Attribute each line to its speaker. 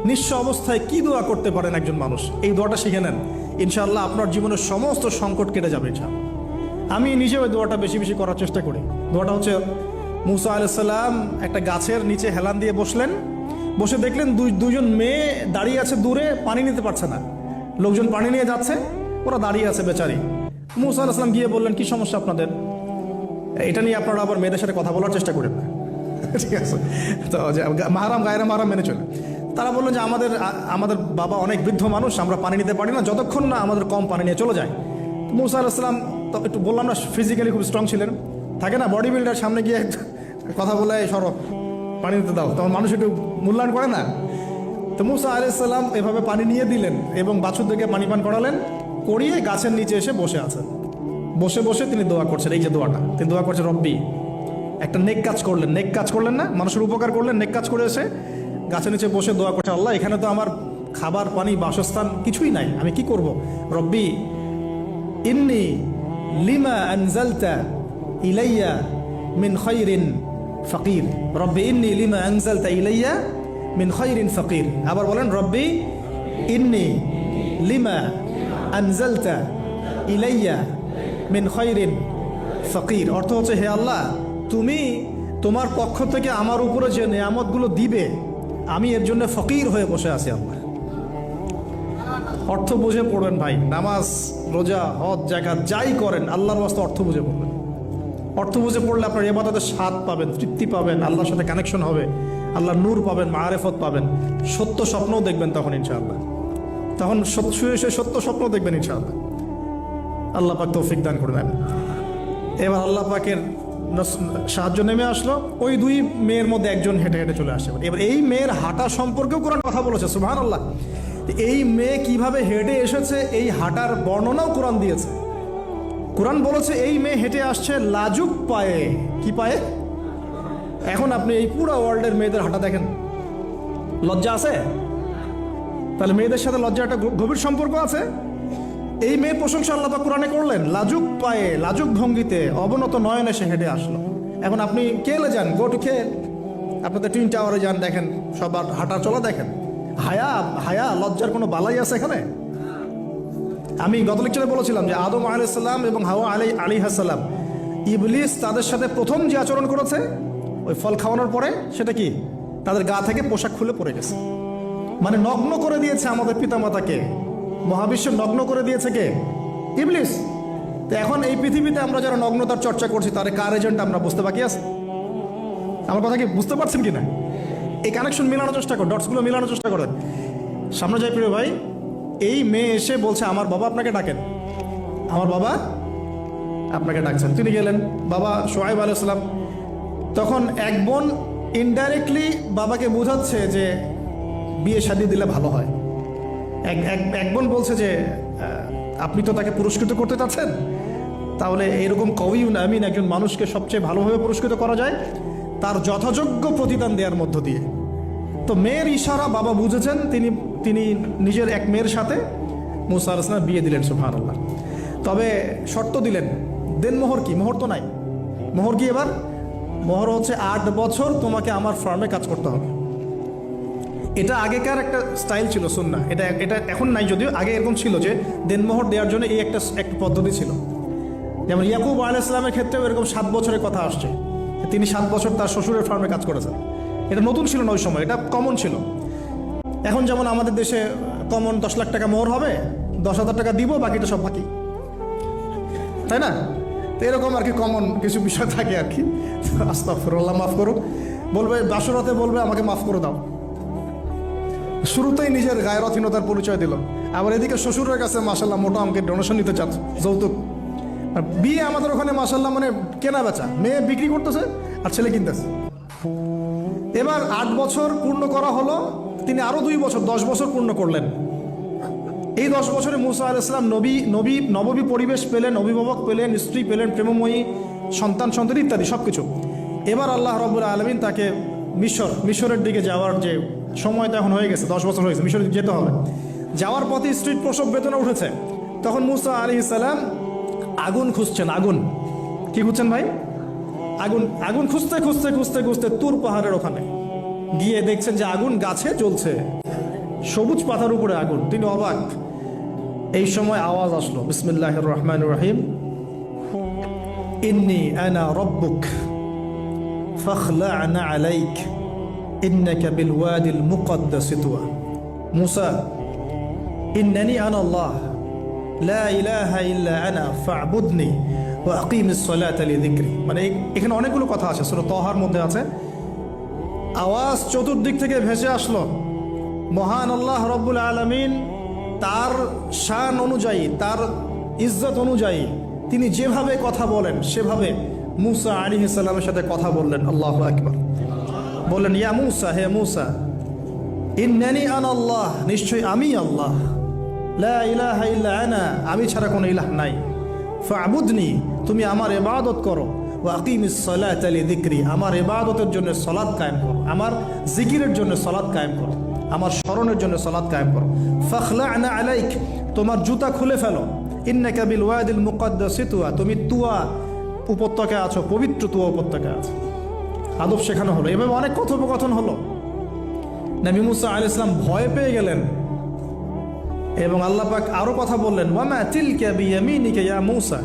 Speaker 1: নিঃস্ব অবস্থায় কি দোয়া করতে পারেন একজন মানুষ, এই দোয়াটা শিখে নেন, ইনশাআল্লাহ আপনার জীবনের সমস্ত সংকট কেটে যাবে ইনশাআল্লাহ। আমি নিজেও এই দোয়াটা বেশি বেশি করার চেষ্টা করি। দোয়াটা হচ্ছে, মুসা আলাইহিস সালাম একটা গাছের নিচে হেলান দিয়ে বসলেন, বসে দেখলেন দুইজন মেয়ে দাঁড়িয়ে আছে দূরে, পানি নিতে পারছে না, লোকজন পানি নিয়ে যাচ্ছে, ওরা দাঁড়িয়ে আছে বেচারি। মুসা আলাইহিস সালাম গিয়ে বললেন, কি সমস্যা আপনাদের? এটা নিয়ে আপনারা আবার মেয়েদের সাথে কথা বলার চেষ্টা করেন না, ঠিক আছে? তো মাহারাম গায়রা মাহারাম মেনে চলে। তারা বললেন যে আমাদের বাবা অনেক বৃদ্ধ মানুষ, আমরা পানি নিতে পারি না যতক্ষণ না আমাদের কম পানি নিয়ে চলে যায়। মুসা আলাইহিস সালাম তো একটু বললাম না, ফিজিক্যালি খুব স্ট্রং ছিলেন, থাকে না বডি বিল্ডার, সামনে গিয়ে কথা বলে সরো পানি নিতে দাও, তখন মানুষ একটু মূল্যায়ন করে না। তো মুসা আলাইহিস সালাম এভাবে পানি নিয়ে দিলেন এবং বাছুরদেরকে পানি পান করালেন, করিয়ে গাছের নিচে এসে বসে আছেন। বসে বসে তিনি দোয়া করছেন, এই যে দোয়াটা তিনি দোয়া করছেন, রব্বি, একটা নেক কাজ করলেন, নেক কাজ করলেন না, মানুষের উপকার করলেন, নেক কাজ করে এসে গাছের নিচে বসে দোয়া করছে, আল্লাহ এখানে তো আমার খাবার পানি বাসস্থান কিছুই নাই, আমি কি করব? রব্বি ইন্নি লিমা আনজালতা ইলাইয়া মিন খায়রিন ফাকির, রব্বি ইন্নি লিমা আনজালতা ইলাইয়া মিন খায়রিন ফাকির। আবার বলেন, রব্বি ইন্নি লিমা আনজালতা ইলাইয়া মিন খায়রিন ফাকির। অর্থ হচ্ছে, হে আল্লাহ, তুমি তোমার পক্ষ থেকে আমার উপরে যে নেয়ামতগুলো দিবে, আমি এর জন্য ফকির হয়ে বসে আছি আল্লাহ। অর্থ বুঝে পড়বেন ভাই, নামাজ রোজা হজ জাকাত যাই করেন আল্লাহর ওয়াস্তে অর্থ বুঝে পড়বেন। অর্থ বুঝে পড়লে আপনার ইবাদতের স্বাদ পাবেন, তৃপ্তি পাবেন, আল্লাহর সাথে কানেকশন হবে, আল্লাহর নূর পাবেন, মাআরিফত পাবেন, সত্য স্বপ্নও দেখবেন তখন ইনশাআল্লাহ। তখন শুয়ে শুয়ে সত্য স্বপ্ন দেখবেন ইনশাআল্লাহ। আল্লাহ পাক তৌফিক দান করবেন। এবার আল্লাহ পাকের সাহায্য নেমে আসলো, ওই দুই মেয়ের মধ্যে একজন হেঁটে হেঁটে চলে আসে। এবার এই মেয়ের হাঁটা সম্পর্কেও কোরআন কথা বলেছে, সুবহানাল্লাহ। এই মেয়ে কিভাবে হেঁটে এসেছে এই হাঁটার বর্ণনাও কোরআন দিয়েছে। কোরআন বলেছে এই মেয়ে হেঁটে আসছে লাজুক পায়ে। কি পায়ে? এখন আপনি এই পুরো ওয়ার্ল্ডের মেয়েদের হাঁটা দেখেন, লজ্জা আছে? তাহলে মেয়েদের সাথে লজ্জা একটা গভীর সম্পর্ক আছে। এই মেয়ের প্রশংসা আল্লাহ পাক কোরআনে করলেন, লাজুক পায়ে লাজুক ভঙ্গিতে অবনত নয়নে সে হেঁটে আসলো। এখন আপনি কেলে যান, গো টু খেল, আপনাদের টুইন টাওয়ারে যান, দেখেন সবার হাঁটা চলা দেখেন। হায়া লজ্জার কোনো বালাই আছে এখানে? আমি গত লেকচারে বলেছিলাম যে আদম আলাইহিস সালাম এবং হাওয়া আলাইহিস সালাম, ইবলিস তাদের সাথে প্রথম যে আচরণ করেছে ওই ফল খাওয়ানোর পরে, সেটা কি? তাদের গা থেকে পোশাক খুলে পড়ে গেছে, মানে নগ্ন করে দিয়েছে আমাদের পিতামাতাকে, মহাবিশ্ব নগ্ন করে দিয়েছে কে? ইবলিস। তো এখন এই পৃথিবীতে আমরা যারা নগ্নতার চর্চা করছি, তার কার এজেন্ট আমরা বুঝতে বাকি আছে? আমার কথা কি বুঝতে পারছেন কিনা? এই কানেকশন মেলানোর চেষ্টা করেন, ডটসগুলো মেলানোর চেষ্টা করেন। সামনে যাই প্রিয় ভাই, এই মেয়ে এসে বলছে, আমার বাবা আপনাকে ডাকেন, আমার বাবা আপনাকে ডাকছেন। তিনি গেলেন, বাবা শুআয়ব আলাইহিস সালাম। তখন এক বোন ইনডাইরেক্টলি বাবাকে বোঝাচ্ছে যে বিয়ে শাদী দিলে ভালো হয়। এক বোন বলছে যে আপনি তো তাকে পুরস্কৃত করতে চাচ্ছেন, তাহলে এরকম কওয়িউন আমিন একজন মানুষকে সবচেয়ে ভালোভাবে পুরস্কৃত করা যায় তার যথাযোগ্য প্রতিদান দেওয়ার মধ্য দিয়ে। তো মেয়ের ইশারা বাবা বুঝেছেন, তিনি নিজের এক মেয়ের সাথে মুসা আলাইহিস সালাম বিয়ে দিলেন, সুবহানাল্লাহ। তবে শর্ত দিলেন, দেন মোহর কি? মোহর তো নাই। মোহর কি এবার? মোহর হচ্ছে 8 বছর তোমাকে আমার ফার্মে কাজ করতে হবে। এটা আগেকার একটা স্টাইল ছিল, সুন্নাহ। এটা এখন নাই, যদিও আগে এরকম ছিল যে দেনমোহর দেওয়ার জন্য এই একটা পদ্ধতি ছিল। যেমন ইয়াকুব আলাইহিস সালামের ক্ষেত্রেও এরকম 7 বছরের কথা আসছে, তিনি 7 বছর তার শ্বশুরের ফার্মে কাজ করেছেন। এটা নতুন ছিল না ওই সময়, এটা কমন ছিল। এখন যেমন আমাদের দেশে কমন 10 লাখ টাকা মোহর হবে, 10,000 টাকা দিব, বাকিটা সব বাকি, তাই না? তো এরকম আর কি কমন কিছু বিষয় থাকে আর কি। আস্তাগফিরুল্লাহ, মাফ করো, বলবে বাসরাতে বলবে আমাকে মাফ করে দাও, শুরুতেই নিজের গায়রথহীনতার পরিচয় দিল। আবার এদিকে শ্বশুরের কাছে মাশাল্লাহ মোটা অঙ্কের ডোনেশন নিতে চাচ্ছে, যৌতুক। বিয়ে আমাদের ওখানে মাশাল্লাহ মানে কেনা বেচা, মেয়ে বিক্রি করতেছে আর ছেলে কিনতেছে। এবার 8 বছর পূর্ণ করা হলো, তিনি আরো 2 বছর 10 বছর পূর্ণ করলেন। এই 10 বছরে মুসা আলাইহিস সালাম নববী পরিবেশ পেলেন, অভিভাবক পেলেন, স্ত্রী পেলেন, প্রেমময়ী সন্তান ইত্যাদি সবকিছু। এবার আল্লাহ রাব্বুল আলামিন তাকে মিশরের দিকে যাওয়ার যে সময়টা এখন হয়ে গেছে, 10 বছর হয়েছে, মিশরে যেতে হবে। যাওয়ার পথে স্ত্রীর প্রসব বেদনা উঠেছে। তখন মুসা আলাইহিস সালাম আগুন খুঁজছেন। আগুন কি খুঁজছেন ভাই? আগুন খুঁজতে তুর পাহাড়ের ওখানে গিয়ে দেখছেন যে আগুন গাছে জ্বলছে। সবুজ পাতার উপরে আগুন, তিনি অবাক। এই সময় আওয়াজ আসলো, বিসমিল্লাহির রহমানির রহিম, ইন্নী আনা রব্বুক ফাখলা'না আলাইক ইন্নাকা বিল ওয়াদিল মুকদ্দাসি তুয়া। মূসা, ইন্নানি আনা আল্লাহ লা ইলাহা ইল্লা আনা ফা'বুদনি ওয়া আকিমিস সালাতা লিযিকরি। মানে এখানে অনেকগুলো কথা আছে, সূরা তাহার মধ্যে আছে। আওয়াজ চতুর্দিক থেকে ভেসে আসলো, মহান আল্লাহ রব্বুল আলামিন তার শান অনুযায়ী, তার ইজ্জত অনুযায়ী তিনি যেভাবে কথা বলেন সেভাবে মূসা আলাইহিস সালামের সাথে কথা বললেন। আল্লাহু আকবার। বললেন, ইয়া মূসা, হে মূসা, ইন্নানি আনা আল্লাহ, নিশ্চয়ই আমি আল্লাহ, লা ইলাহা ইল্লা আনা, আমি ছাড়া কোনো ইলাহ নাই, ফা'বুদনি, তুমি আমার ইবাদত করো, ওয়া আকিমিস সালাতা লিযিকরি, আমার ইবাদতের জন্য সালাত কায়েম করো, আমার জিকিরের জন্য সালাত কায়েম করো, আমার স্মরণের জন্য সালাত কায়েম করো। ফাখলা'না আলাইক, তোমার জুতা খুলে ফেলো, ইন্নাকা বিল ওয়াদিল মুকদ্দাসি তুয়া, তুমি তুয়া উপত্যকায় আছো, পবিত্র তুয়া উপত্যকায় আছো। আদব শেখানো হলো, এভাবে অনেক কথোপকথন হলো। নবী মূসা আলাইহিস সালাম ভয় পেয়ে গেলেন এবং আল্লাহ পাক আরো কথা বললেন, ওয়া মা তিলকা বিয়ামিনিকা ইয়া মূসা,